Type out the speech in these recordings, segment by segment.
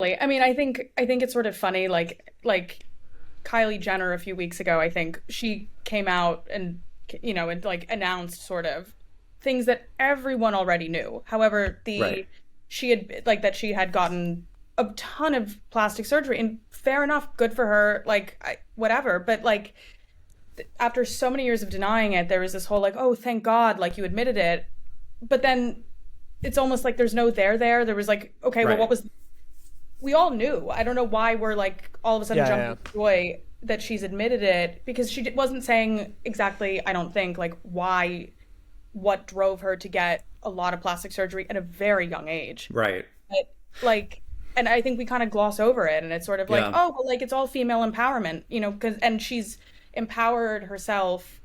I mean, I think it's sort of funny, like Kylie Jenner a few weeks ago, I think she came out and and like announced sort of things that everyone already knew. However, Right. the she had like that she had gotten a ton of plastic surgery, and fair enough, good for her, whatever. But like after so many years of denying it, there was this whole like, oh, thank God, like you admitted it. But then it's almost like there's no there there. There was like, okay, well, what Right. was we all knew. I don't know why we're like all of a sudden Yeah, jumping yeah. with joy that she's admitted it because wasn't saying exactly, I don't think, like why, what drove her to get a lot of plastic surgery at a very young age. Right. But like, and I think we kind of gloss over it and it's sort of like, Yeah. oh, well, like it's all female empowerment, because, and she's empowered herself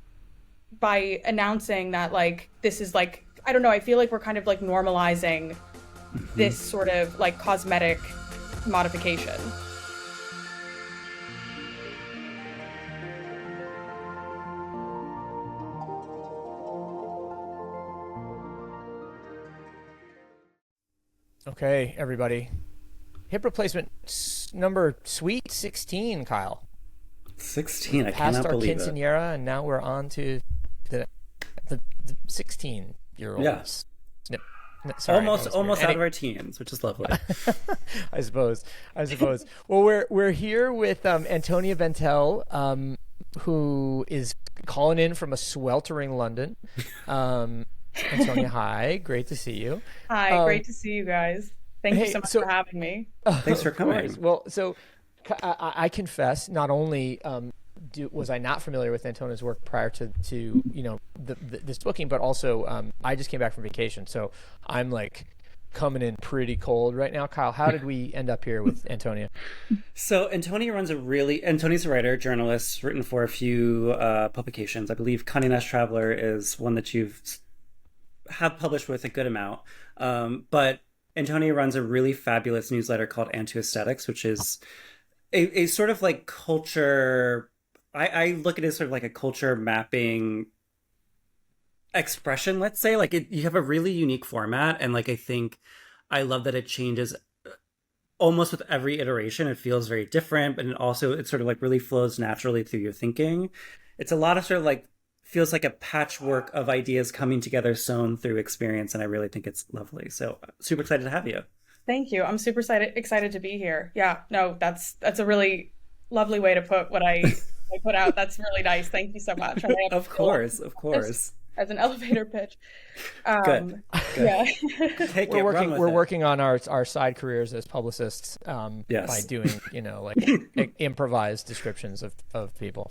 by announcing that like this is like, I don't know, I feel like we're kind of like normalizing this sort of like cosmetic modification. Okay, everybody. Hip replacement number sweet 16, Kyle. 16. I Past cannot our believe it. quinceanera, and now we're on to the 16-year-olds. Yeah. Snip. Sorry, Almost that was almost weird. out of our teens, which is lovely. I suppose. Well, we're here with Antonia Bentel, who is calling in from a sweltering London. Antonia, hi, great to see you. Hi, great to see you guys. Thank you hey, so much so- for having me. Thanks for Of course. coming. Well, so I confess, not only was I not familiar with Antonia's work prior to this booking, but also I just came back from vacation, so I'm like coming in pretty cold right now. Kyle, how did we end up here with Antonia? So Antonia's a writer, journalist, written for a few publications. I believe Conde Nast Traveler is one that have published with a good amount. But Antonia runs a really fabulous newsletter called Anto Aesthetics, which is a sort of like culture. I look at it as sort of like a culture mapping expression, let's say. Like you have a really unique format, and like I think I love that it changes almost with every iteration. It feels very different, but it sort of like really flows naturally through your thinking. It's a lot of sort of like feels like a patchwork of ideas coming together, sewn through experience, and I really think it's lovely. So super excited to have you. Thank you. I'm super excited to be here. Yeah, no, that's a really lovely way to put what I put out. That's really nice. Thank you so much. Of course, of course. As an elevator pitch. Good. Yeah. Take We're it, run working. with We're it. working on our side careers as publicists Yes. by doing improvised descriptions of people.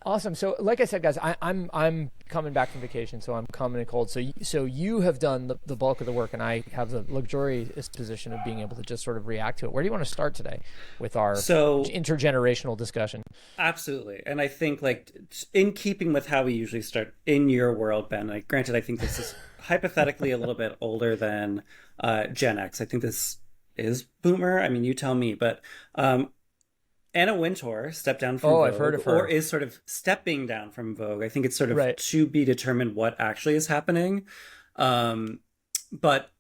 Awesome. So, like I said, guys, I'm coming back from vacation, so I'm coming in cold. So you have done the bulk of the work, and I have the luxurious position of being able to just sort of react to it. Where do you want to start today with our intergenerational discussion? Absolutely. And I think like in keeping with how we usually start in your world, Ben, like granted, I think this is hypothetically a little bit older than Gen X. I think this is boomer. I mean, you tell me, but Anna Wintour stepped down from Vogue, I've heard of her. or is sort of stepping down from Vogue. I think it's sort of Right. to be determined what actually is happening. But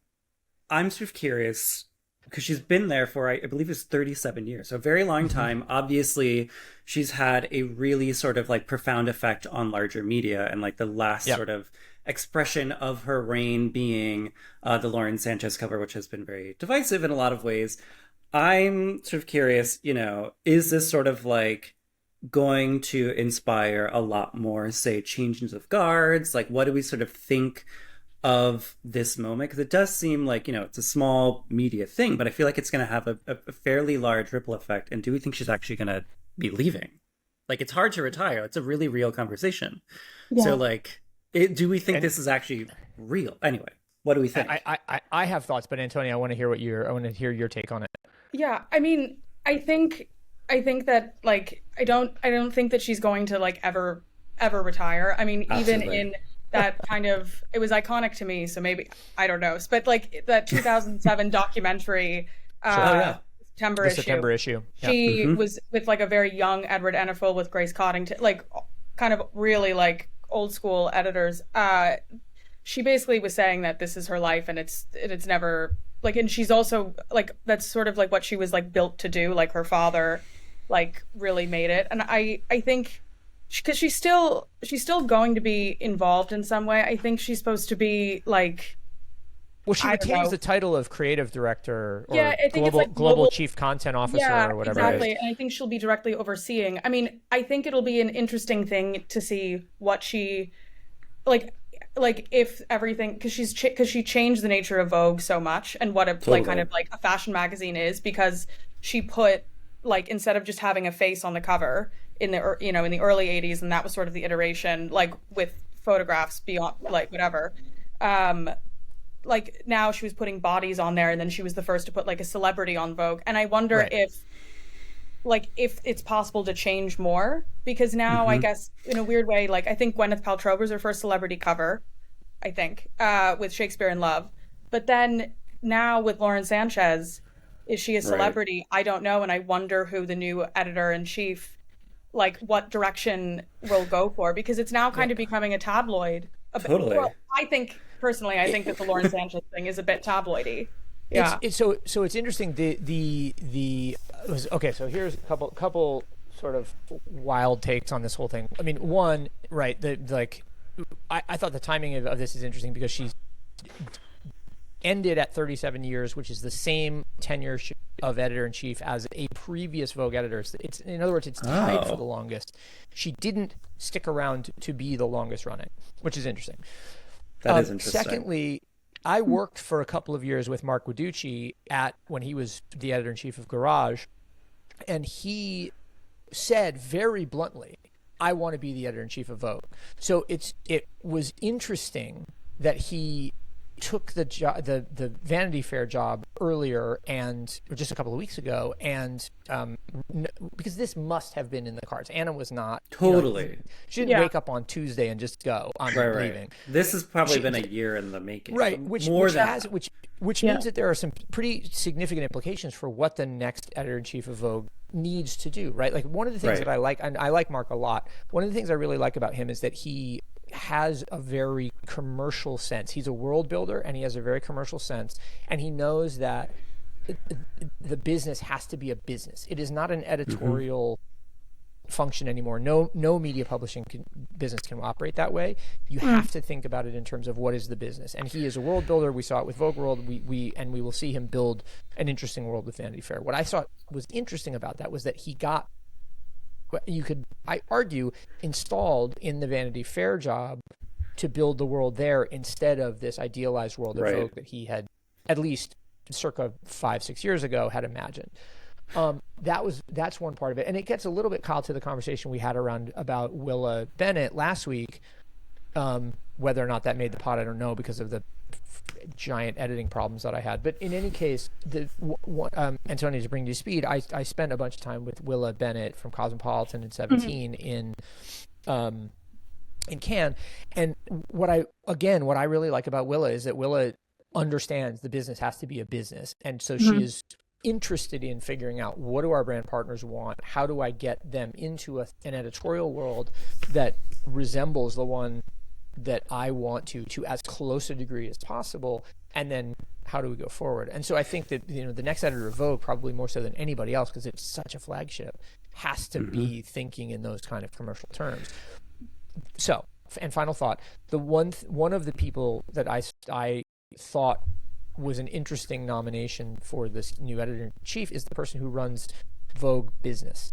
I'm sort of curious because she's been there for, I believe it's 37 years. So a very long time. Obviously, she's had a really sort of like profound effect on larger media, and like the last Yep. sort of expression of her reign being the Lauren Sanchez cover, which has been very divisive in a lot of ways. I'm sort of curious, is this sort of like going to inspire a lot more, say, changes of guards? Like, what do we sort of think of this moment? Because it does seem like, it's a small media thing, but I feel like it's going to have a fairly large ripple effect. And do we think she's actually going to be leaving? Like, it's hard to retire. It's a really real conversation. Yeah. So, like, do we think this is actually real? Anyway, what do we think? I have thoughts, but Antonia, I want to hear your take on it. Yeah, I mean, I think that like I don't think that she's going to like ever retire. I mean, even Absolutely. in that kind of, it was iconic to me, so maybe I don't know. But like that 2007 documentary Oh, yeah. September issue. Yeah. she was with like a very young Edward Enninful with Grace Coddington, like kind of really like old school editors. She basically was saying that this is her life and it's never like, and she's also like, that's sort of like what she was like built to do. Like her father, like really made it. And I think because she's still going to be involved in some way. I think she's supposed to be like, Well, she I don't retains know. the title of creative director or Yeah, I think it's like global global. chief content officer Yeah, or whatever it is. exactly. And I think she'll be directly overseeing. I mean, I think it'll be an interesting thing to see what she like if everything, because because she changed the nature of Vogue so much and what a like kind Totally. of like a fashion magazine is, because she put like, instead of just having a face on the cover in the in the early 80s, and that was sort of the iteration, like with photographs beyond like whatever, um like now she was putting bodies on there, and then she was the first to put like a celebrity on Vogue. And I wonder Right. if it's possible to change more, because now I Hmm. guess in a weird way, like I think Gwyneth Paltrow was her first celebrity cover, I think, with Shakespeare in Love. But then now with Lauren Sanchez, is she a Right. celebrity? I don't know, and I wonder who the new editor in chief, like what direction will go for, because it's now Yeah. kind of becoming a tabloid. Totally. Well, I think personally, I think that the Lauren Sanchez thing is a bit tabloidy. Yeah. It's so it's interesting. The was okay. So here's a couple sort of wild takes on this whole thing. I mean, one, right? The like, I thought the timing of this is interesting because she's ended at 37 years, which is the same tenure of editor in chief as a previous Vogue editor. It's in other words, it's tied for the Oh, longest. She didn't stick around to be the longest running, which is interesting. that is interesting. Secondly, I worked for a couple of years with Mark Guiducci when he was the editor in chief of Garage, and he said very bluntly, "I want to be the editor in chief of Vogue." So it was interesting that he took the Vanity Fair job earlier, and or just a couple of weeks ago, and because this must have been in the cards. Anna was not Totally. she didn't Yeah. wake up on Tuesday and just go, "I'm Right, right. leaving." This has probably She- been a year in the making. Right, which More which than has that. which Yeah. means that there are some pretty significant implications for what the next editor in chief of Vogue needs to do. Right, like one of the things Right. that I like, and I like Mark a lot. One of the things I really like about him is that he has a very commercial sense. He's a world builder, and he has a very commercial sense, and he knows that the business has to be a business. It is not an editorial function anymore. No media publishing business can operate that way. You have to think about it in terms of what is the business. And he is a world builder. We saw it with Vogue World. We will see him build an interesting world with Vanity Fair. What I thought was interesting about that was that he got, I argue, installed in the Vanity Fair job to build the world there instead of this idealized world of Right. Vogue that he had, at least circa 5-6 years ago, had imagined. That's one part of it, and it gets a little bit, Kyle, to the conversation we had about Willa Bennett last week. Whether or not that made the pot, I don't know, because of the giant editing problems that I had. But in any case, Antonia, to bring you to speed, I spent a bunch of time with Willa Bennett from Cosmopolitan in 17 in Cannes, and what I really like about Willa is that Willa understands the business has to be a business, and so she is interested in figuring out, what do our brand partners want? How do I get them into an editorial world that resembles the one that I want to as close a degree as possible? And then how do we go forward? And so I think that the next editor of Vogue, probably more so than anybody else, because it's such a flagship, has to be thinking in those kind of commercial terms. So, and final thought, the one of the people that I thought was an interesting nomination for this new editor-in-chief is the person who runs Vogue Business.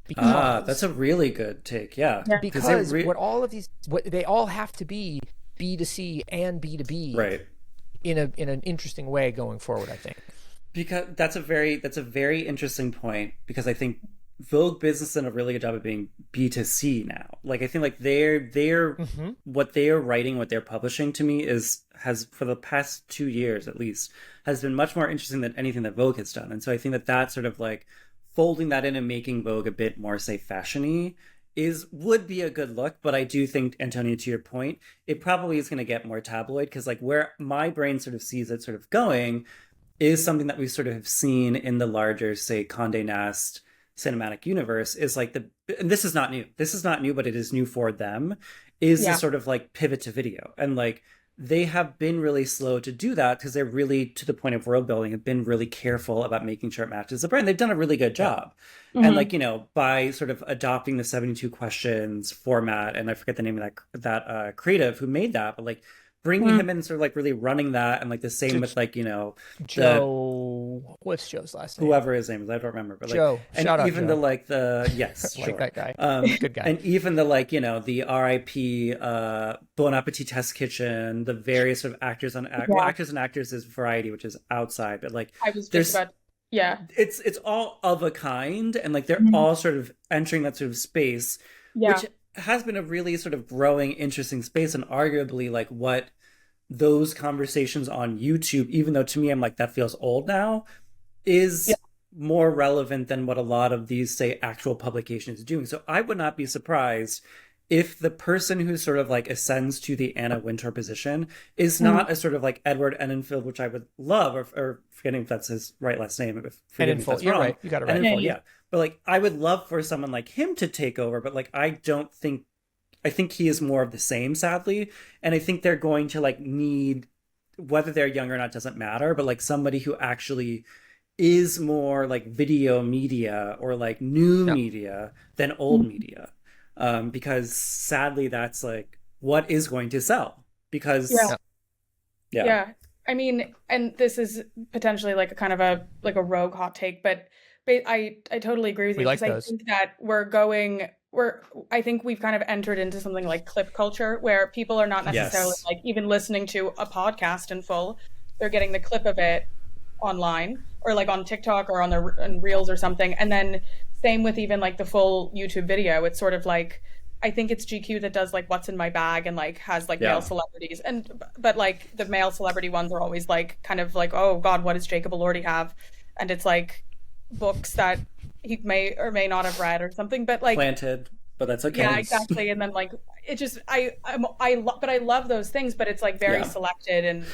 Because, That's a really good take. Yeah. Yeah. because what they all have to be B2C and B2B Right. in an interesting way going forward, I think. Because that's a very interesting point, because I think Vogue Business done a really good job of being B2C now. Like I think like they're what they are writing, what they're publishing to me has for the past 2 years at least has been much more interesting than anything that Vogue has done. And so I think that sort of like folding that in and making Vogue a bit more, say, fashiony would be a good look. But I do think, Antonia, to your point, it probably is going to get more tabloid, because like where my brain sort of sees it sort of going is something that we sort of have seen in the larger, say, Condé Nast cinematic universe, is like and this is not new, but it is new for them, is Yeah. the sort of like pivot to video. And like they have been really slow to do that because they're really, to the point of world building, have been really careful about making sure it matches the brand. They've done a really good job. And like, you know, by sort of adopting the 72 questions format, and I forget the name of that creative who made that, but like bringing him in, sort of like really running that, and like the same with like, you know, what's Joe's last name? Whoever his name is, I don't remember. But like, Joe. and Shout out even Joe. the like the yes, Like sure. that guy. Good guy. And even the like, you know, the RIP Bon Appetit Test Kitchen, the various sort of actors on well, actors and actors is variety, which is outside, but like I was just about it's all of a kind, and like they're all sort of entering that sort of space, which has been a really sort of growing, interesting space, and arguably like what those conversations on YouTube, even though to me I'm like that feels old now, is more relevant than what a lot of these, say, actual publications are doing. So I would not be surprised if the person who sort of like ascends to the Anna Wintour position is not a sort of like Edward Enninful, which I would love, or forgetting if that's his right last name. Enninful, you're right. You got it right. Enninful, yeah. But like, I would love for someone like him to take over, but like, I think he is more of the same, sadly. And I think they're going to like need, whether they're young or not doesn't matter, but like somebody who actually is more like video media or like new media than old media. Because sadly, that's like what is going to sell. Because I mean, and this is potentially like a kind of a like a rogue hot take, but I totally agree with you, because I think that I think we've kind of entered into something like clip culture, where people are not necessarily like even listening to a podcast in full. They're getting the clip of it online or like on TikTok or on Reels or something. And then same with even like the full YouTube video. It's sort of like, I think it's GQ that does like what's in my bag and like has like male celebrities, but like the male celebrity ones are always like kind of like, oh God, what does Jacob Elordi have? And it's like books that he may or may not have read or something, but like planted, but that's okay. Yeah, exactly. And then like it just but I love those things, but it's like very selected and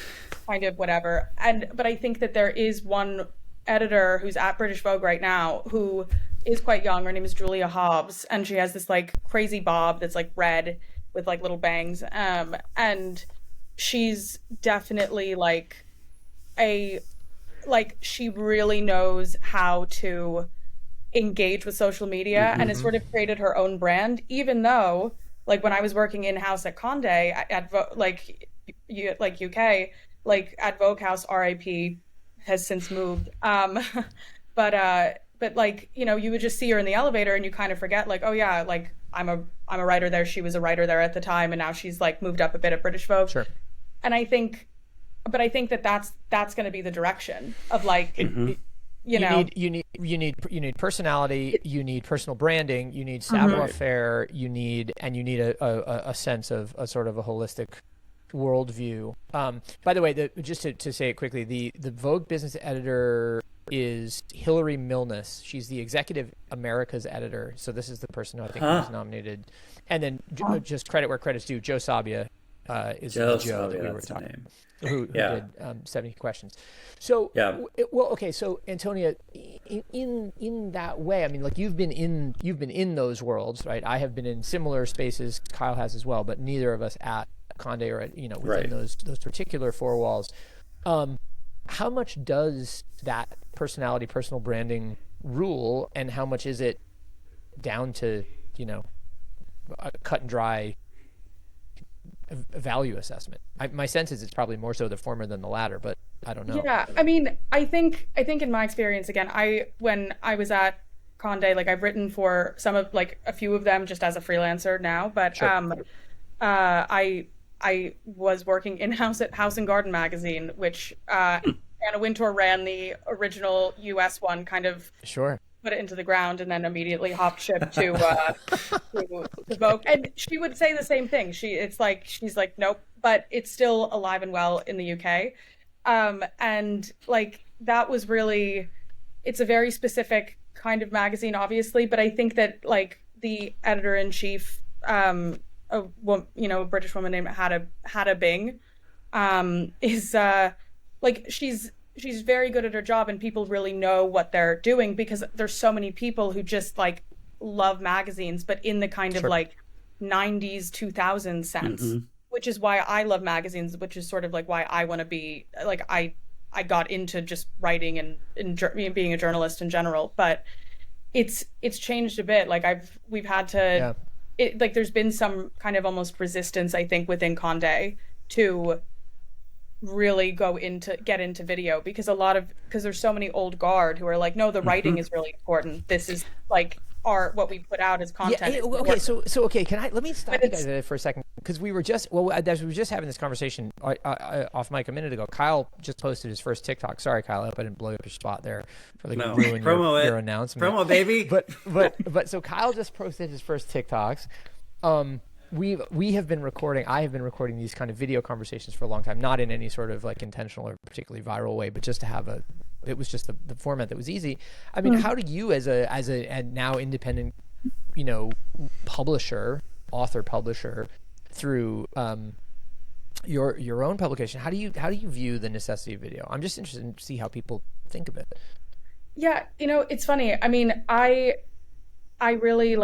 kind of whatever. But I think that there is one editor who's at British Vogue right now who is quite young. Her name is Julia Hobbs, and she has this like crazy bob that's like red with like little bangs. And she's definitely like she really knows how to engage with social media and has sort of created her own brand, even though like when I was working in-house at Condé at UK, like at Vogue House, RIP, has since moved. But like, you know, you would just see her in the elevator and you kind of forget like, oh yeah, like I'm a writer there. She was a writer there at the time, and now she's like moved up a bit at British Vogue. Sure. And I think that that's going to be the direction of like, you need personality, you need personal branding, you need savoir-faire, you need a sense of a sort of a holistic worldview. By the way, just to say it quickly, the Vogue business editor is Hilary Milnes. She's the executive Americas editor. So this is the person who I think was nominated. And then just credit where credit's due, Joe Sabia is the Joe that we were talking about. Who did 70 questions. So, okay. So Antonia, in that way, I mean, like you've been in those worlds, right? I have been in similar spaces. Kyle has as well, but neither of us at Condé or at, within those particular four walls. How much does that personality, personal branding rule, and how much is it down to a cut and dry value assessment? My sense is it's probably more so the former than the latter, but I don't know. Yeah, I mean, I think in my experience, again, when I was at Condé, like I've written for some of like a few of them just as a freelancer now, but I was working in-house at House and Garden magazine, which Anna Wintour ran the original US one, kind of put it into the ground and then immediately hopped ship to Vogue. And she would say the same thing. She's like, nope, but it's still alive and well in the UK. And like, that was really, it's a very specific kind of magazine, obviously, but I think that like the editor-in-chief, a British woman named Hada Bing, is like she's very good at her job, and people really know what they're doing because there's so many people who just like love magazines, but in the kind of like 90s 2000s sense. which is why I love magazines, which is sort of like why I want to be like I got into just writing and being a journalist in general. But it's changed a bit. Like we've had to like there's been some kind of almost resistance, I think, within Condé to really get into video, because there's so many old guard who are like, no, the writing is really important. This is like what we put out as content. Okay, so okay, let me stop you guys there for a second, because we were just having this conversation off mic a minute ago. Kyle just posted his first TikTok. Sorry, Kyle, I hope I didn't blow up your spot there for ruin your announcement. Promo, baby. But so Kyle just posted his first TikToks. We have been recording. I have been recording these kind of video conversations for a long time, not in any sort of like intentional or particularly viral way, but just to have it was just the format that was easy. I mean, how do you as a now independent, author publisher through your own publication, how do you view the necessity of video? I'm just interested in see how people think of it. Yeah, it's funny. I mean, I really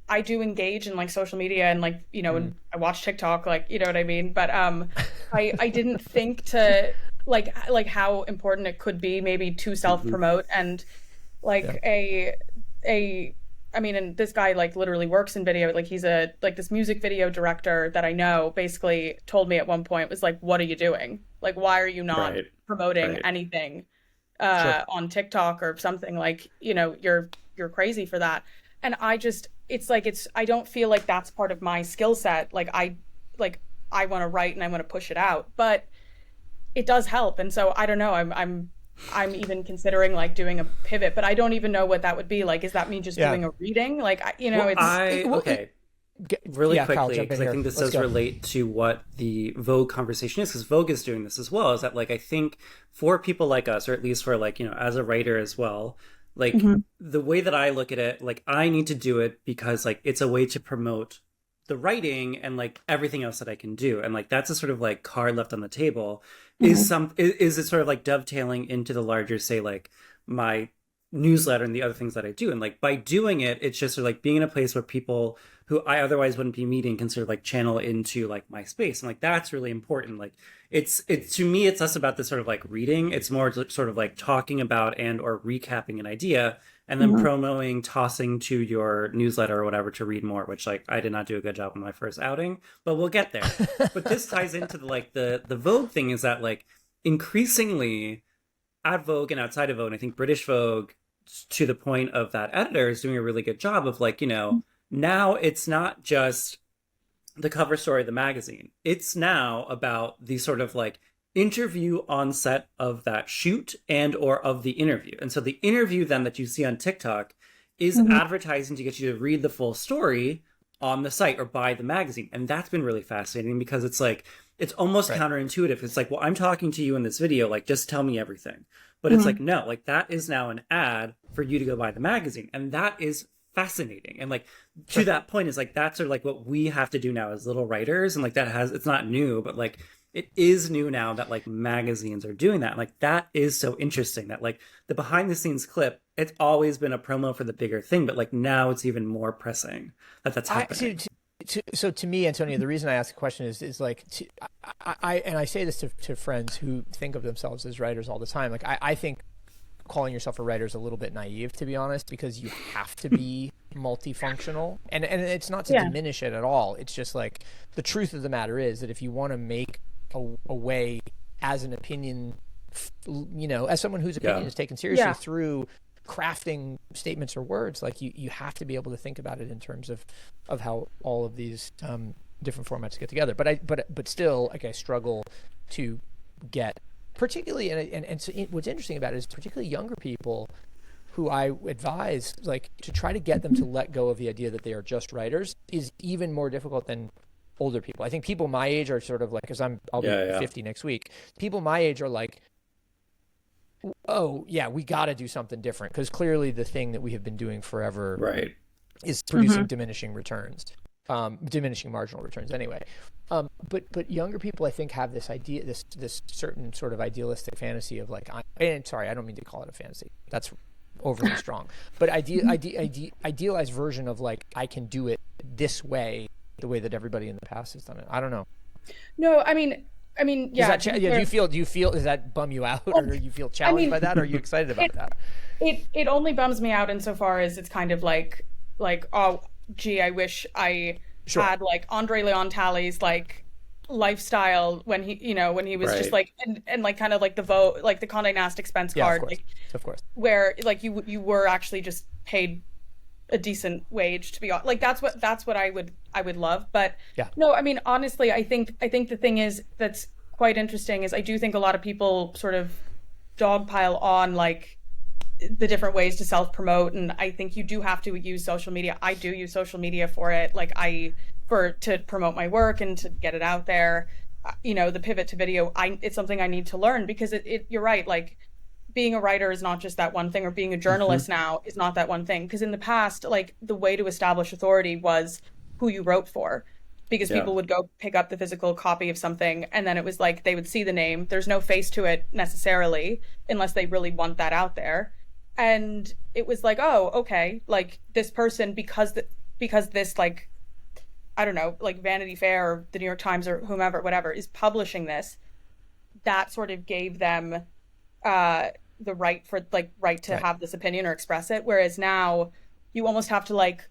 I do engage in like social media and like, and I watch TikTok, like, you know what I mean? But I didn't think to like how important it could be maybe to self-promote and like I mean, and this guy like literally works in video. Like he's this music video director that I know basically told me at one point, was like, what are you doing? Like, why are you not promoting anything on TikTok or something? Like, you're crazy for that. And I don't feel like that's part of my skill set. Like I want to write and I want to push it out, but it does help. And so I don't know, I'm even considering like doing a pivot, but I don't even know what that would be. Like, is that me just doing a reading? Like, really quickly, because I think this does relate to what the Vogue conversation is, because Vogue is doing this as well, is that like, I think for people like us, or at least for like, as a writer as well, like the way that I look at it, like I need to do it because like it's a way to promote the writing and like everything else that I can do. And like that's a sort of like card left on the table. Is it sort of like dovetailing into the larger, say, like my newsletter and the other things that I do. And like by doing it, it's just sort of like being in a place where people who I otherwise wouldn't be meeting can sort of like channel into like my space. And like that's really important. Like it's to me, it's less about this sort of like reading. It's more sort of like talking about and or recapping an idea and then promoting, tossing to your newsletter or whatever to read more, which like I did not do a good job on my first outing, but we'll get there. But this ties into the Vogue thing, is that like increasingly at Vogue and outside of Vogue, and I think British Vogue, to the point of that editor, is doing a really good job of like, now it's not just the cover story of the magazine. It's now about the sort of like interview on set of that shoot and or of the interview. And so the interview then that you see on TikTok is advertising to get you to read the full story on the site or buy the magazine. And that's been really fascinating, because it's like, it's almost counterintuitive. It's like, well, I'm talking to you in this video, like, just tell me everything. But it's like, no, like that is now an ad for you to go buy the magazine. And that is fascinating. And like, to that point, is like, that's sort of like what we have to do now as little writers. And like, it's not new, but like, it is new now that like magazines are doing that. And like, that is so interesting that like the behind the scenes clip, it's always been a promo for the bigger thing, but like now it's even more pressing that's happening. So to me, Antonia, the reason I ask the question is like, I say this to friends who think of themselves as writers all the time. Like I think calling yourself a writer is a little bit naive, to be honest, because you have to be multifunctional, and it's not to diminish it at all. It's just like the truth of the matter is that if you want to make a way as an opinion, as someone whose opinion is taken seriously through crafting statements or words, like you have to be able to think about it in terms of how all of these different formats get together. But still, like, I struggle to get, particularly, and so what's interesting about it is particularly younger people who I advise, like, to try to get them to let go of the idea that they are just writers is even more difficult than older people. I think people my age are sort of like, because I'll be 50 next week. People my age are like, oh yeah, we got to do something different, because clearly the thing that we have been doing forever is producing diminishing returns, diminishing marginal returns anyway. But younger people, I think, have this idea, this certain sort of idealistic fantasy of like, and sorry, I don't mean to call it a fantasy. That's overly strong. But idealized version of like, I can do it this way the way that everybody in the past has done it. I don't know. No, I mean, yeah. Do you feel does that bum you out, or you feel challenged by that, or are you excited about that? It only bums me out insofar as it's kind of like oh gee, I wish I had like Andre Leon Talley's like lifestyle when he was just like and like kind of like the Vogue, like the Condé Nast expense card, of course, where like you were actually just paid a decent wage to be on. Like that's what I would love. But no, I mean, honestly, I think the thing is that's quite interesting is I do think a lot of people sort of dogpile on like the different ways to self-promote, and I think you do have to use social media. I do use social media for it, like to promote my work and to get it out there. The pivot to video, it's something I need to learn, because you're right, like being a writer is not just that one thing, or being a journalist now is not that one thing. Because in the past, like the way to establish authority was who you wrote for, because people would go pick up the physical copy of something, and then it was like they would see the name. There's no face to it necessarily, unless they really want that out there. And it was like, oh, okay, like this person, because this, like, I don't know, like Vanity Fair or the New York Times or whomever, whatever, is publishing this, that sort of gave them the right to have this opinion or express it. Whereas now you almost have to like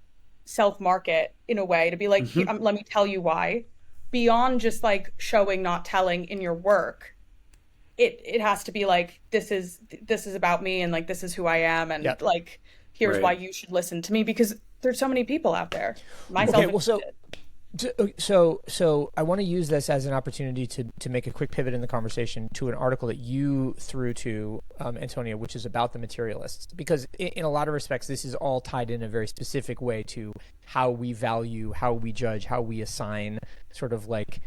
self-market in a way to be like, let me tell you why, beyond just like showing, not telling in your work. It has to be like, this is about me, and like this is who I am, and like here's why you should listen to me, because there's so many people out there, myself included. So I want to use this as an opportunity to make a quick pivot in the conversation to an article that you threw to Antonia, which is about the materialists, because in a lot of respects this is all tied in a very specific way to how we value, how we judge, how we assign sort of like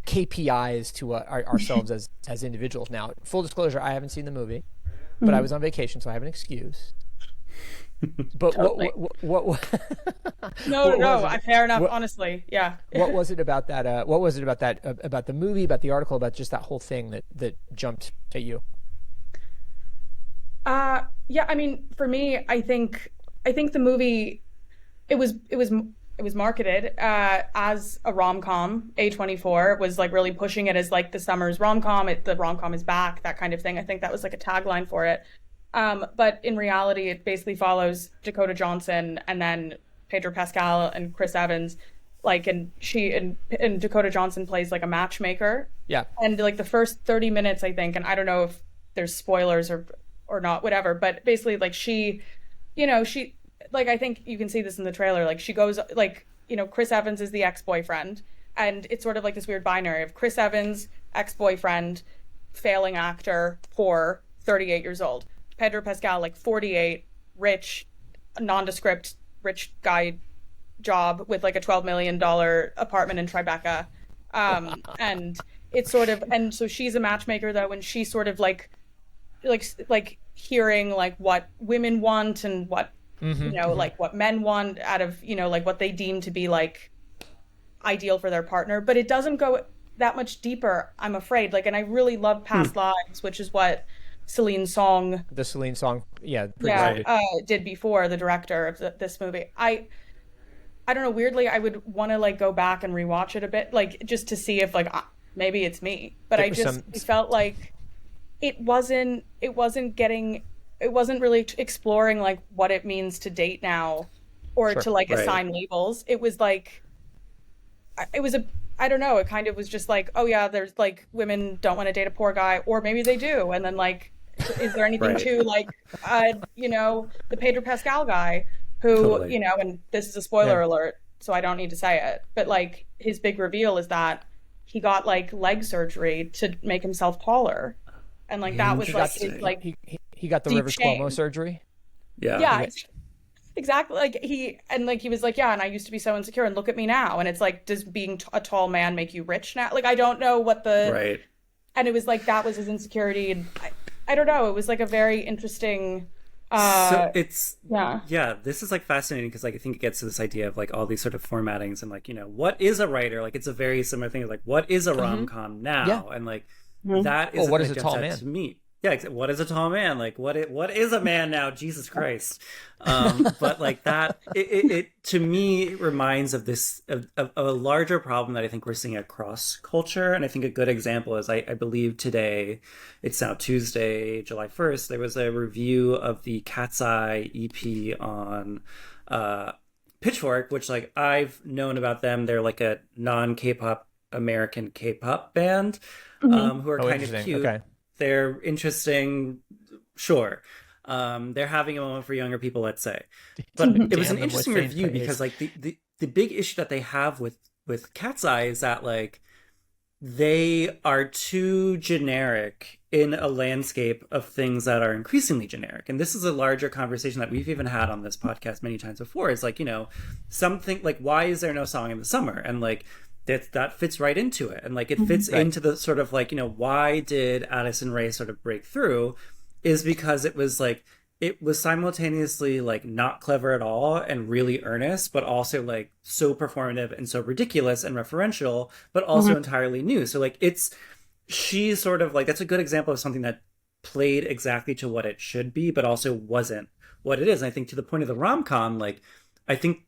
KPIs to ourselves as individuals. Now, full disclosure, I haven't seen the movie, but I was on vacation, so I have an excuse. But totally. No, fair enough. Honestly, yeah. What was it about that? What was it about that? About the movie? About the article? About just that whole thing that jumped at you? Yeah. I mean, for me, I think the movie, it was marketed as a rom-com. A24 was like really pushing it as like the summer's rom-com. The rom-com is back, that kind of thing. I think that was like a tagline for it. But in reality, it basically follows Dakota Johnson and then Pedro Pascal and Chris Evans. Like, and Dakota Johnson plays like a matchmaker. Yeah. And like the first 30 minutes, I think, and I don't know if there's spoilers or not, whatever, but basically like she, like, I think you can see this in the trailer. Like she goes like, Chris Evans is the ex-boyfriend, and it's sort of like this weird binary of Chris Evans, ex-boyfriend, failing actor, poor, 38 years old. Pedro Pascal, like 48, rich, nondescript, rich guy job with like a $12 million apartment in Tribeca. And it's sort of, and so she's a matchmaker though, and she's sort of like hearing like what women want and what, like what men want out of, like what they deem to be like ideal for their partner. But it doesn't go that much deeper, I'm afraid. Like, and I really love Past Lives, which is what Celine Song, did before, the director of this movie. I don't know, weirdly I would want to like go back and rewatch it a bit, like just to see if like maybe it's me, but I felt like it wasn't really exploring like what it means to date now, or to like assign labels. It was like I don't know, it kind of was just like, oh yeah, there's like women don't want to date a poor guy, or maybe they do, and then like, is there anything to like the Pedro Pascal guy who and this is a spoiler alert, so I don't need to say it, but like his big reveal is that he got like leg surgery to make himself taller, and like that was like his like he got the Rivers Cuomo surgery. Yeah. Exactly. Like he was like, yeah, and I used to be so insecure, and look at me now. And it's like, does being a tall man make you rich now? Like, I don't know what and it was like, that was his insecurity. And I don't know. It was like a very interesting, so it's, this is like fascinating, because like, I think it gets to this idea of like all these sort of formattings and like, what is a writer? Like, it's a very similar thing. Like, what is a rom-com now? And like, that is what is a tall man to me. Yeah, what is a tall man? Like, what is a man now? Jesus Christ! But like that, it to me reminds of this of a larger problem that I think we're seeing across culture. And I think a good example is I believe today, it's now Tuesday, July 1st. There was a review of the Cat's Eye EP on Pitchfork, which like I've known about them. They're like a non-K-pop American K-pop band who are kind of cute. Okay. They're interesting, sure. They're having a moment for younger people, let's say. But it was an interesting review because like the big issue that they have with Cat's Eye is that like they are too generic in a landscape of things that are increasingly generic. And this is a larger conversation that we've even had on this podcast many times before. It's like, something like, why is there no song in the summer? And like that fits right into it. And like it fits into the sort of like, why did Addison Rae sort of break through is because it was simultaneously like not clever at all and really earnest, but also like so performative and so ridiculous and referential, but also entirely new. So like she's sort of like, that's a good example of something that played exactly to what it should be, but also wasn't what it is. And I think to the point of the rom-com, like I think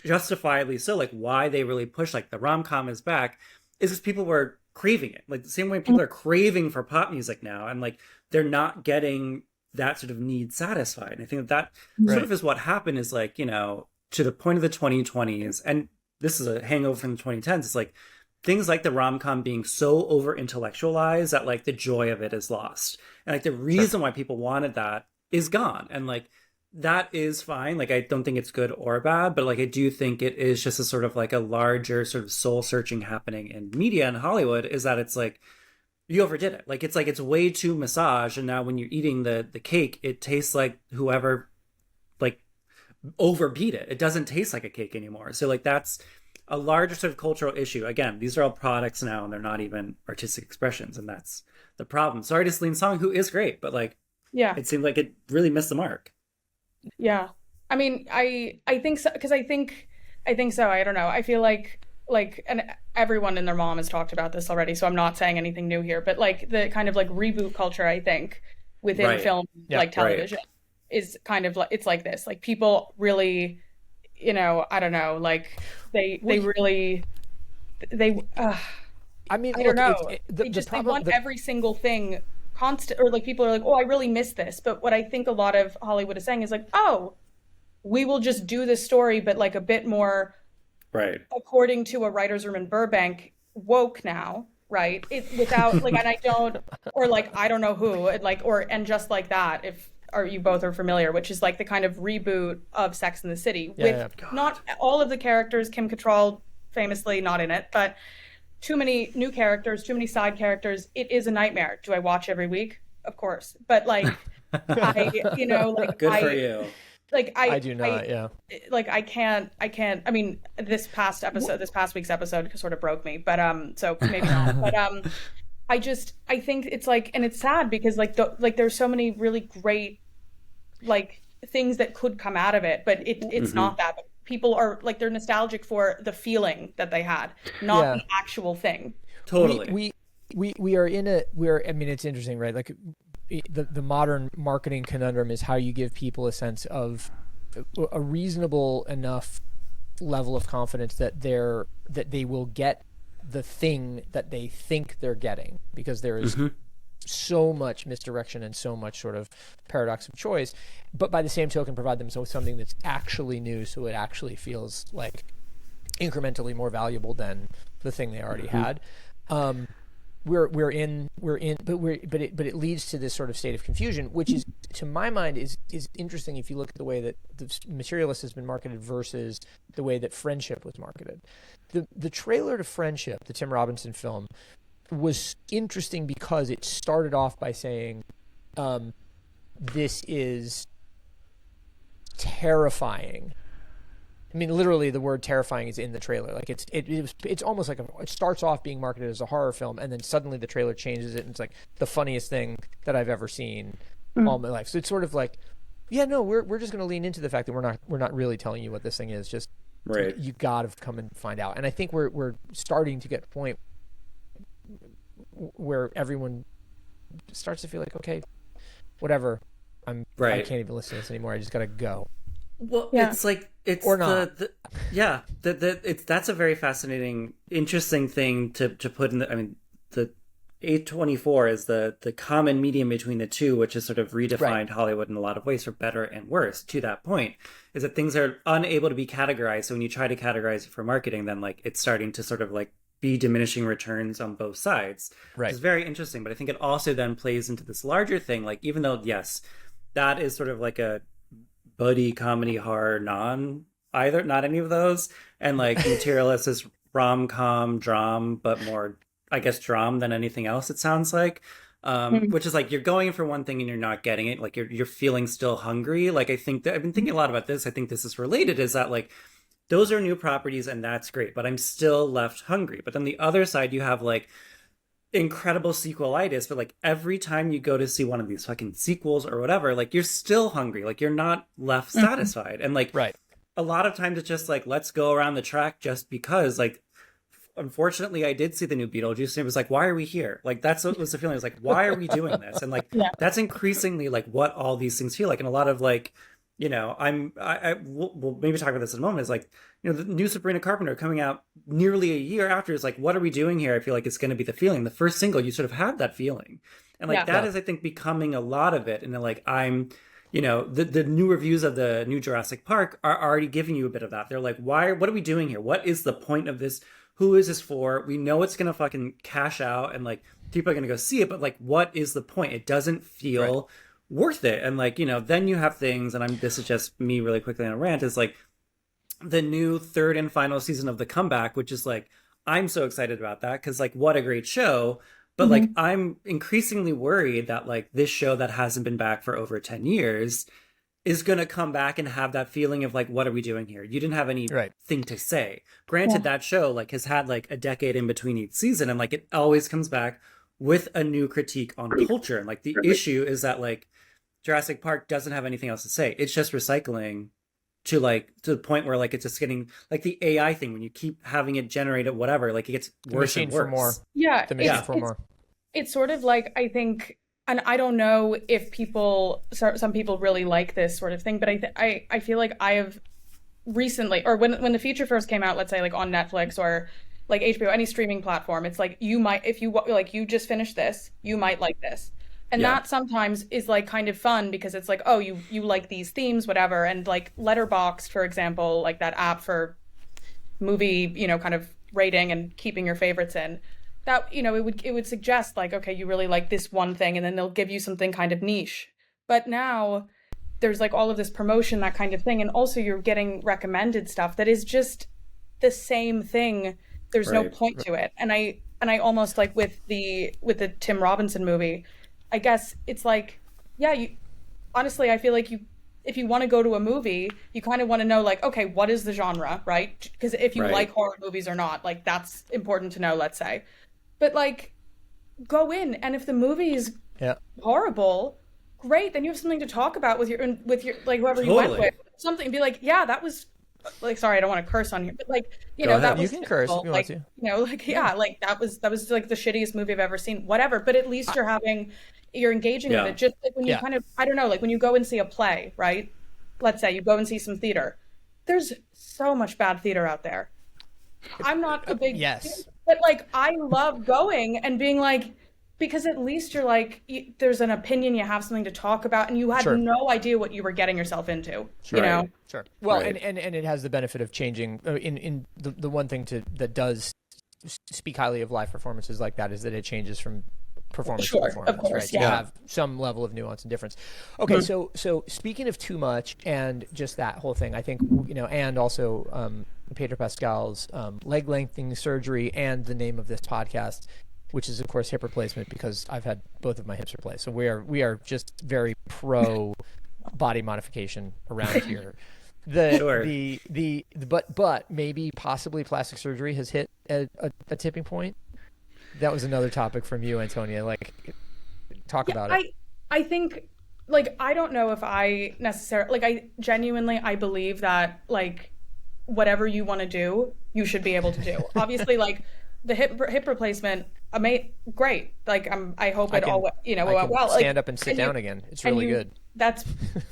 justifiably so, like why they really push like the rom-com is back is because people were craving it, like the same way people are craving for pop music now, and like they're not getting that sort of need satisfied. And I think that sort of is what happened is like, to the point of the 2020s, and this is a hangover from the 2010s, it's like things like the rom-com being so over intellectualized that like the joy of it is lost, and like the reason why people wanted that is gone. And like that is fine. Like, I don't think it's good or bad, but like, I do think it is just a sort of like a larger sort of soul searching happening in media in Hollywood, is that it's like, you overdid it. Like, it's way too massage. And now when you're eating the cake, it tastes like whoever like overbeat it. It doesn't taste like a cake anymore. So like, that's a larger sort of cultural issue. Again, these are all products now and they're not even artistic expressions. And that's the problem. Sorry to Celine Song, who is great, but like, it seemed like it really missed the mark. Yeah. I mean, I think so, because I think so. I don't know. I feel like, and everyone and their mom has talked about this already, so I'm not saying anything new here, but like the kind of like reboot culture, I think, within film, like television, is kind of like, it's like this. Like people really, I don't know, like they really, I mean, I don't know. They want every single thing constant, or like people are like, oh, I really miss this. But what I think a lot of Hollywood is saying is like, oh, we will just do this story, but like a bit more according to a writer's room in Burbank, woke now, right? It without like, and I don't, or like I don't know who, like, or and just like that, if you both are familiar, which is like the kind of reboot of Sex and the City with not all of the characters, Kim Cattrall famously not in it, but too many new characters, too many side characters. It is a nightmare. Do I watch every week? Of course. But like, like good for you. Like I do not. Like I can't. I mean, this past week's episode sort of broke me. But so maybe not. But I think it's like, and it's sad because like there's so many really great like things that could come out of it, but it's not that. But people are like, they're nostalgic for the feeling that they had, not the actual thing. Totally. We are I mean, it's interesting, right? Like the modern marketing conundrum is how you give people a sense of a reasonable enough level of confidence that they will get the thing that they think they're getting, because there is so much misdirection and so much sort of paradox of choice, but by the same token provide them with something that's actually new, so it actually feels like incrementally more valuable than the thing they already had. But it leads to this sort of state of confusion, which is, to my mind, is interesting if you look at the way that the Materialist has been marketed versus the way that Friendship was marketed. The trailer to Friendship, the Tim Robinson film, was interesting because it started off by saying, this is terrifying. I mean, literally, the word terrifying is in the trailer. Like it's almost like it starts off being marketed as a horror film, and then suddenly the trailer changes it, and it's like the funniest thing that I've ever seen all my life. So it's sort of like, we're just going to lean into the fact that we're not really telling you what this thing is. Just you got to come and find out. And I think we're starting to get to a point where everyone starts to feel like, okay, whatever. I Right. can't even listen to this anymore. I just gotta go. Well, Yeah. it's like it's Or not. yeah, it's that's a very fascinating, interesting thing to put in the. I mean, the A24 is the common medium between the two, which has sort of redefined Right. Hollywood in a lot of ways for better and worse. To that point, is that things are unable to be categorized. So when you try to categorize it for marketing, then like it's starting to sort of like be diminishing returns on both sides, which Right. is very interesting. But I think it also then plays into this larger thing. Like even though yes, that is sort of like a buddy comedy horror not any of those, and like Materialist is rom-com dram, but more I guess dram than anything else, it sounds like, which is like you're going for one thing and you're not getting it, like you're feeling still hungry. Like I think that I've been thinking a lot about this, I think this is related, is that like those are new properties and that's great, but I'm still left hungry. But then the other side, you have like incredible sequelitis, but like every time you go to see one of these fucking sequels or whatever, like you're still hungry, like you're not left satisfied. And like Right. a lot of times it's just like, let's go around the track just because, like, unfortunately I did see the new Beetlejuice and it was like, why are we here? Like that's what was the feeling. It was like, why are we doing this? And like that's increasingly like what all these things feel like. And a lot of like, you know, we'll maybe talk about this in a moment, is like, you know, the new Sabrina Carpenter coming out nearly a year after is like, what are we doing here? I feel like it's going to be the feeling. The first single, you sort of had that feeling. And like that is, I think, becoming a lot of it. And then like you know, the new reviews of the new Jurassic Park are already giving you a bit of that. They're like, what are we doing here? What is the point of this? Who is this for? We know it's going to fucking cash out and like people are going to go see it, but like, what is the point? It doesn't feel worth it. And like, you know, then you have things, and this is just me really quickly on a rant, is like the new third and final season of The Comeback, which is like, I'm so excited about that because like, what a great show. But like, I'm increasingly worried that like this show that hasn't been back for over 10 years is going to come back and have that feeling of like, what are we doing here? You didn't have anything to say. Granted, that show like has had like a decade in between each season, and like it always comes back with a new critique on culture. And like the issue is that like Jurassic Park doesn't have anything else to say. It's just recycling to the point where like it's just getting like the AI thing, when you keep having it generate it whatever, like it gets worse and worse. For more. Yeah, the machine for more. It's sort of like, I think, and I don't know if some people really like this sort of thing, but I feel like I have recently, or when the feature first came out, let's say like on Netflix or like HBO, any streaming platform, it's like you might, if you like, you just finished this, you might like this. And that sometimes is like kind of fun because it's like, oh, you like these themes, whatever. And like Letterboxd, for example, like that app for movie, you know, kind of rating and keeping your favorites in, that, you know, it would suggest like, okay, you really like this one thing, and then they'll give you something kind of niche. But now there's like all of this promotion, that kind of thing, and also you're getting recommended stuff that is just the same thing. There's no point to it. And I almost like with the Tim Robinson movie, I guess it's like, yeah, honestly, I feel like if you want to go to a movie, you kind of want to know like, okay, what is the genre, right? Because if you like horror movies or not, like that's important to know, let's say. But like, go in, and if the movie is horrible, great, then you have something to talk about with your like whoever you went with, something. Be like, yeah, that was like, sorry, I don't want to curse on here, but like, you know, that was, you can curse if you like, want to. You know, like, yeah, like that was like the shittiest movie I've ever seen, whatever. But at least you're engaging with it. Just like when you kind of, I don't know, like when you go and see a play, right? Let's say you go and see some theater. There's so much bad theater out there. I'm not a big but like I love going and being like, because at least you're like, there's an opinion, you have something to talk about, and you had no idea what you were getting yourself into. You know? Well, and it has the benefit of changing. In the one thing that does speak highly of live performances like that is that it changes from performance to performance, of course, right? You have some level of nuance and difference. Okay, so speaking of too much and just that whole thing, I think, you know, and also Pedro Pascal's leg lengthening surgery and the name of this podcast, which is of course hip replacement, because I've had both of my hips replaced. So we are just very pro body modification around here. But maybe possibly plastic surgery has hit a tipping point. That was another topic from you, Antonia. Like, talk about it. I think, like, I don't know if I necessarily, like, I genuinely believe that, like, whatever you want to do, you should be able to do. Obviously, like, the hip replacement, great. Like I hope it all I went can well. stand Like, up and sit and down you, again. It's and really you, good. that's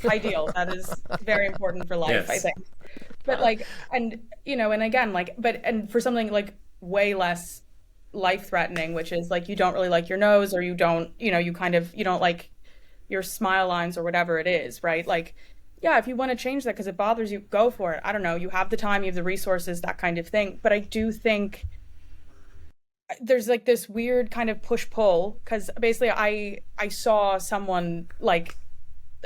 ideal. That is very important for life, I Yes. think. But like, and and again, like, and for something like way less life threatening, which is like you don't really like your nose, or you don't, you don't like your smile lines or whatever it is, right? Like, yeah, if you want to change that because it bothers you, go for it. I don't know. You have the time, you have the resources, that kind of thing. But I do think there's like this weird kind of push pull because basically I saw someone like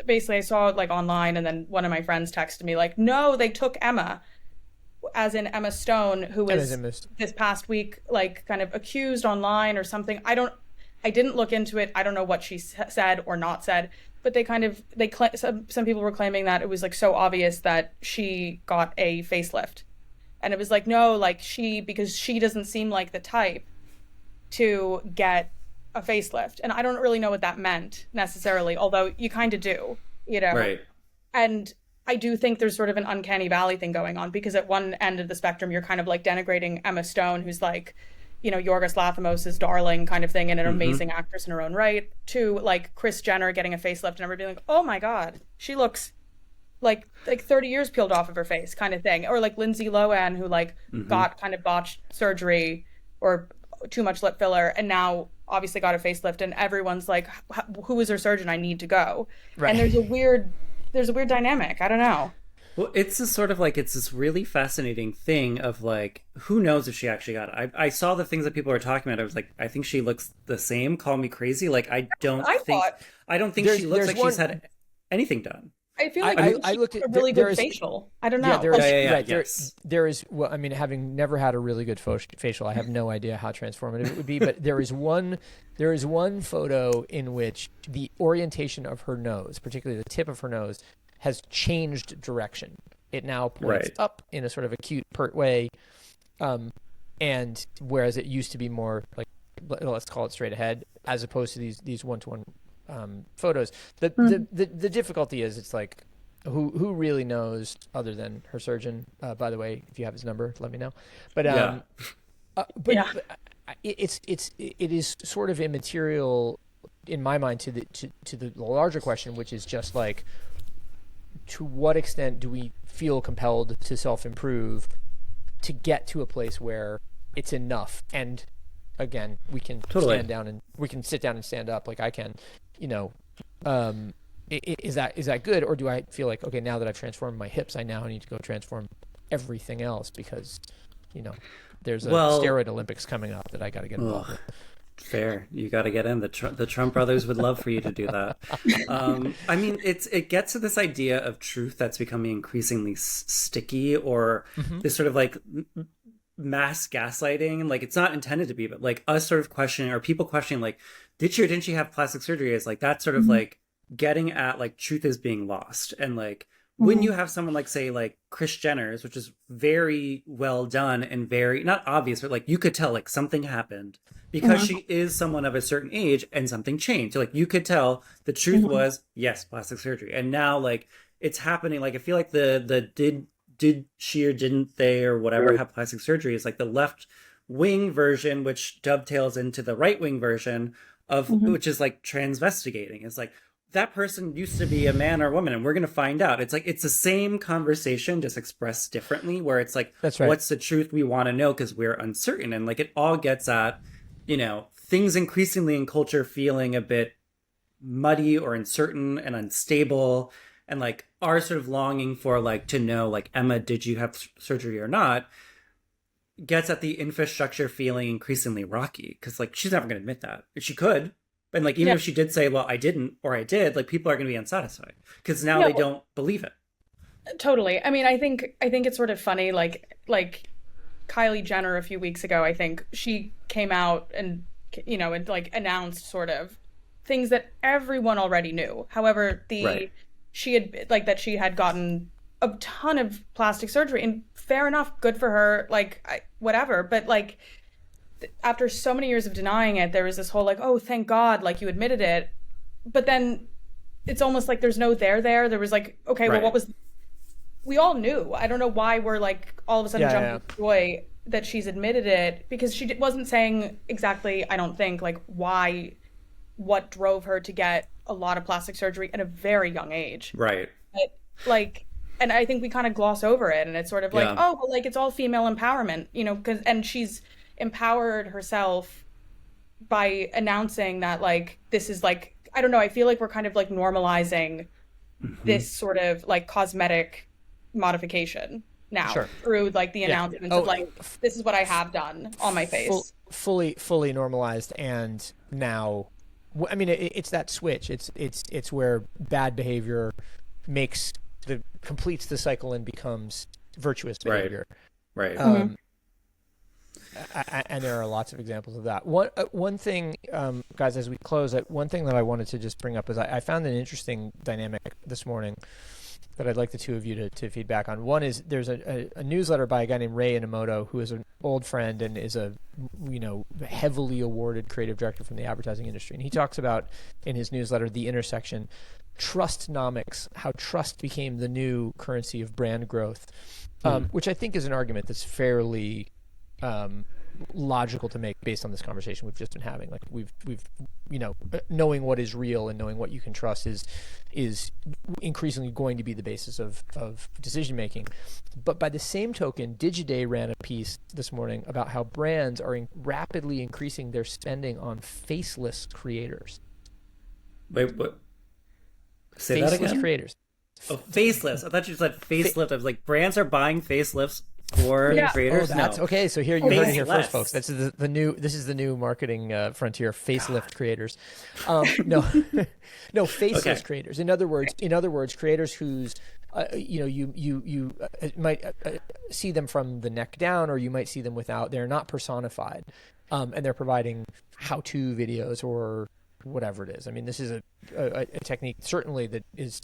basically I saw it like online, and then one of my friends texted me like, no, they took Emma, as in Emma Stone, who was this past week like kind of accused online or something. I didn't look into it. I don't know what she said or not said, but some people were claiming that it was like so obvious that she got a facelift, and it was like, no, like because she doesn't seem like the type to get a facelift. And I don't really know what that meant necessarily, although you kind of do, Right. And I do think there's sort of an uncanny valley thing going on, because at one end of the spectrum, you're kind of like denigrating Emma Stone, who's like, Yorgos Lanthimos' darling kind of thing, and an amazing actress in her own right, to like Kris Jenner getting a facelift and everybody being like, oh my God, she looks like 30 years peeled off of her face kind of thing. Or like Lindsay Lohan, who like got kind of botched surgery or too much lip filler, and now obviously got a facelift, and everyone's like, who is her surgeon? I need to go. Right. And there's a weird dynamic. I don't know. Well, it's this really fascinating thing of like, who knows if she actually got it. I saw the things that people were talking about. I was like, I think she looks the same. Call me crazy. Like, I don't think she looks like she's had anything done. I feel like I looked at a really good facial. I don't know. There is. Well, I mean, having never had a really good facial, I have no idea how transformative it would be. But there is one photo in which the orientation of her nose, particularly the tip of her nose, has changed direction. It now points up in a sort of a cute, pert way, and whereas it used to be more like, let's call it straight ahead, as opposed to these one-to-one photos. The difficulty is, it's like, who really knows other than her surgeon? By the way, if you have his number, let me know. But it is sort of immaterial in my mind to the larger question, which is just like, to what extent do we feel compelled to self-improve to get to a place where it's enough? And again, we can stand down and we can sit down and stand up, like I can. Is that good, or do I feel like, okay, now that I've transformed my hips, I now need to go transform everything else because there's a steroid Olympics coming up that I got to get involved with. Fair, you got to get in. The Trump brothers would love for you to do that. I mean, it gets to this idea of truth that's becoming increasingly sticky, or this sort of like mass gaslighting. Like, it's not intended to be, but like us sort of questioning, or people questioning, like, did she or didn't she have plastic surgery? Is like that sort of like getting at like truth is being lost. And like when you have someone like, say, like Kris Jenner's, which is very well done and very not obvious, but like you could tell like something happened because she is someone of a certain age and something changed. So like you could tell the truth was, yes, plastic surgery. And now like it's happening. Like I feel like the did she or didn't they or whatever have plastic surgery is like the left wing version, which dovetails into the right wing version of which is like transvestigating. It's like, that person used to be a man or a woman, and we're going to find out. It's like, it's the same conversation, just expressed differently, where it's like, that's right. What's the truth we want to know because we're uncertain? And like, it all gets at, things increasingly in culture feeling a bit muddy or uncertain and unstable. And like our sort of longing for like, to know, like, Emma, did you have surgery or not? Gets at the infrastructure feeling increasingly rocky. Cause like, she's never going to admit that. She could. And like, even if she did say, well, I didn't, or I did, like, people are going to be unsatisfied because now they don't believe it. Totally. I mean, I think it's sort of funny, like Kylie Jenner a few weeks ago, I think she came out and, and like announced sort of things that everyone already knew. However, she had gotten a ton of plastic surgery, and fair enough, good for her, like whatever. But like, after so many years of denying it, there was this whole like, oh, thank God, like you admitted it. But then it's almost like there's no there. There was like, okay, well, what was, we all knew. I don't know why we're like all of a sudden jumping to joy that she's admitted it, because she wasn't saying exactly, I don't think, like what drove her to get a lot of plastic surgery at a very young age. Right. But like, and I think we kind of gloss over it, and it's sort of like, Yeah. oh, well, like it's all female empowerment, and she's empowered herself by announcing that, like, this is like, I don't know, I feel like we're kind of like normalizing this sort of like cosmetic modification now Sure. through like the announcements of like, this is what I have done on my face. Fully normalized, and now, I mean, it's that switch. It's where bad behavior completes the cycle and becomes virtuous behavior. Right. And there are lots of examples of that. One thing, guys, as we close, one thing that I wanted to just bring up is I found an interesting dynamic this morning that I'd like the two of you to feedback on. One is there's a newsletter by a guy named Ray Inamoto, who is an old friend and is a heavily awarded creative director from the advertising industry. And he talks about in his newsletter the intersection trustnomics, how trust became the new currency of brand growth, which I think is an argument that's fairly logical to make based on this conversation we've just been having. Like we've knowing what is real and knowing what you can trust is increasingly going to be the basis of decision making. But by the same token, Digiday ran a piece this morning about how brands are rapidly increasing their spending on faceless creators. Wait, what? Say Faceless that again? creators. Oh, faceless. I thought you said facelift. I was like, brands are buying facelifts for creators. Oh, that's no. Okay. So here you heard it here Faceless. first, folks. This is the new marketing frontier. Facelift creators. No, faceless creators. In other words, creators whose you might see them from the neck down, or you might see them without. They're not personified, and they're providing how-to videos or whatever it is. I mean, this is a technique certainly that is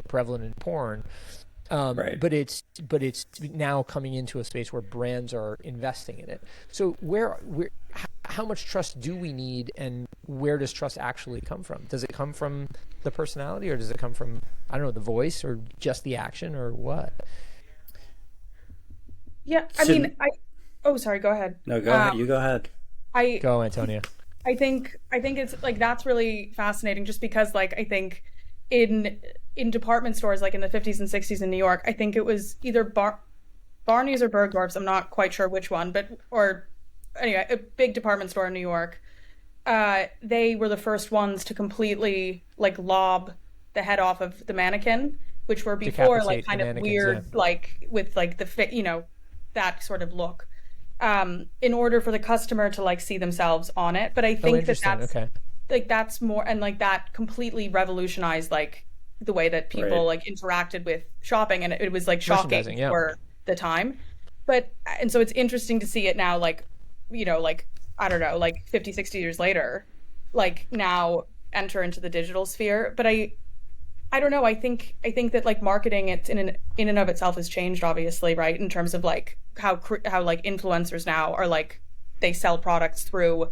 prevalent in porn. Right. But it's now coming into a space where brands are investing in it. So how much trust do we need, and where does trust actually come from? Does it come from the personality, or does it come from, I don't know, the voice, or just the action, or what? Yeah, I mean, sorry, go ahead. No, go ahead. You go ahead. Go, Antonia. I think it's like, that's really fascinating, just because like I think in department stores like in the 50s and 60s in New York, I think it was either Barney's or Bergdorf's, I'm not quite sure which one, or anyway, a big department store in New York. They were the first ones to completely like lob the head off of the mannequin, which were before like kind of weird, like with like the fit, that sort of look. In order for the customer to like see themselves on it. But I think that's like, that's more, and like that completely revolutionized like the way that people like interacted with shopping, and it was like shocking for the time. And so it's interesting to see it now, like, like, I don't know, like 50, 60 years later, like now enter into the digital sphere. But I don't know. I think that like marketing, it's in and of itself has changed, obviously, right? In terms of like how like influencers now are like, they sell products through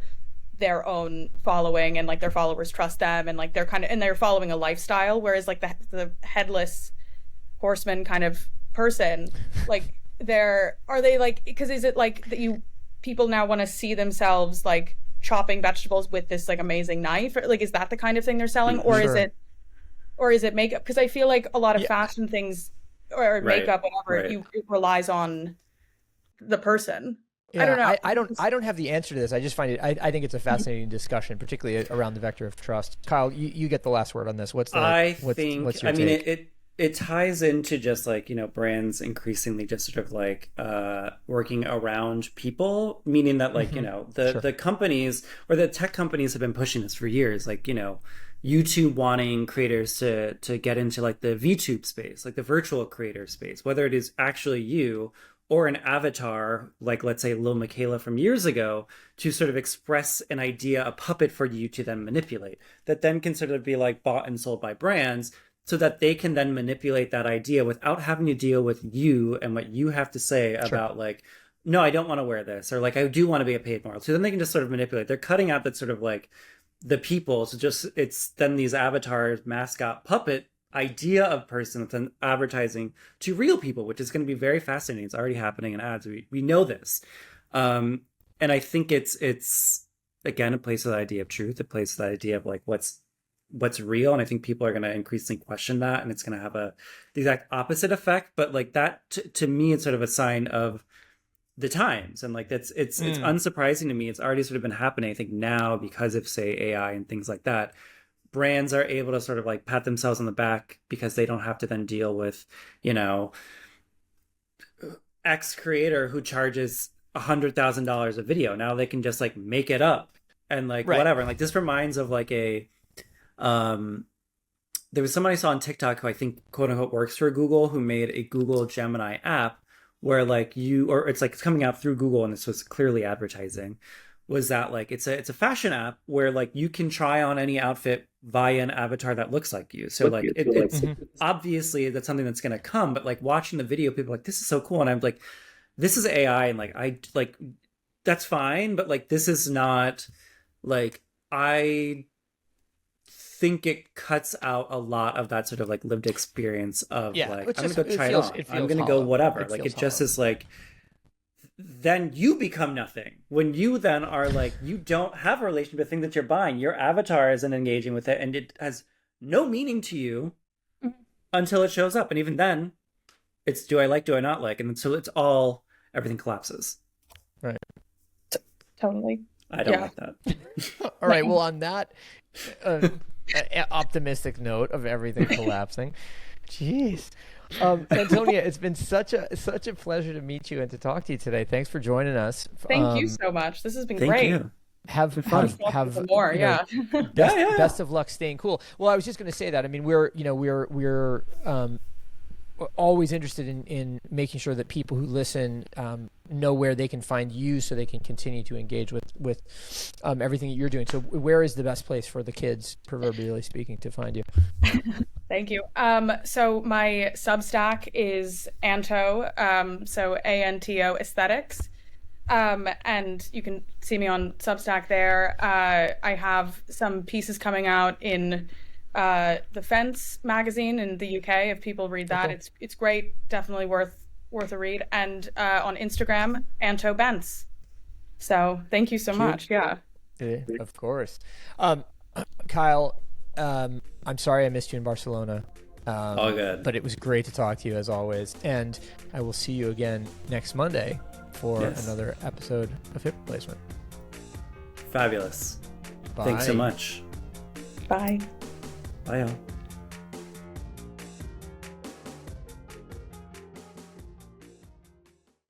their own following, and like their followers trust them, and like they're following a lifestyle. Whereas like the headless horseman kind of person, like are they like, because is it like that people now want to see themselves like chopping vegetables with this like amazing knife? Or, like, is that the kind of thing they're selling, or is it makeup? Because I feel like a lot of fashion things or makeup, whatever, it relies on the person. Yeah, I don't know. I don't have the answer to this. I just find it. I think it's a fascinating discussion, particularly around the vector of trust. Kyle, you get the last word on this. What's your take? It ties into just like, brands increasingly just sort of like working around people, meaning that like, the companies or the tech companies have been pushing this for years. Like, YouTube wanting creators to get into like the VTube space, like the virtual creator space, whether it is actually you or an avatar, like let's say Lil Michaela from years ago, to sort of express an idea, a puppet for you to then manipulate, that then can sort of be like bought and sold by brands, so that they can then manipulate that idea without having to deal with you and what you have to say about like, no, I don't want to wear this, or like, I do want to be a paid model. So then they can just sort of manipulate. They're cutting out that sort of like the people. So just, it's then these avatars, mascot, puppet idea of person that's an advertising to real people, which is going to be very fascinating. It's already happening in ads. We know this. And I think it's again, it plays with the idea of truth. It plays with the idea of like what's real. And I think people are going to increasingly question that, and it's going to have the exact opposite effect. But like that, to me, it's sort of a sign of the times. And like it's unsurprising to me. It's already sort of been happening, I think, now because of, say, AI and things like that. Brands are able to sort of like pat themselves on the back because they don't have to then deal with, you know, X creator who charges $100,000 a video. Now they can just like make it up and like whatever. And like this reminds of like a there was somebody I saw on TikTok who I think quote unquote works for Google, who made a Google Gemini app where like it's coming out through Google, and this was clearly advertising. Was that like it's a fashion app where like you can try on any outfit via an avatar that looks like you. So like it's obviously that's something that's gonna come, but like watching the video, people are like, this is so cool, and I'm like, this is AI, and like I like that's fine, but like this is not like I think it cuts out a lot of that sort of like lived experience of like I'm gonna go try it on. I'm gonna go whatever. Like it just is like then you become nothing. When you then are like, you don't have a relationship with the thing that you're buying. Your avatar isn't engaging with it, and it has no meaning to you until it shows up. And even then, it's do I like, do I not like? And so it's all, everything collapses. Right. Totally. I don't like that. All right. Well, on that optimistic note of everything collapsing, jeez. Antonia, it's been such a pleasure to meet you and to talk to you today. Thanks for joining us. Thank you so much. This has been Thank great. you. Have more, best of luck staying cool. Well, I was just going to say that. I mean, we're always interested in making sure that people who listen know where they can find you, so they can continue to engage with everything that you're doing. So where is the best place for the kids, proverbially speaking, to find you? Thank you. So my Substack is Anto, so Anto Aesthetics. And you can see me on Substack there. I have some pieces coming out in the Fence magazine in the UK. If people read that, it's great. Definitely worth a read. And on Instagram, Anto Bents. So thank you so much. Yeah. Of course. Kyle, I'm sorry I missed you in Barcelona. All good. But it was great to talk to you as always. And I will see you again next Monday for another episode of Hip Replacement. Fabulous. Bye. Thanks so much. Bye. Bye, y'all.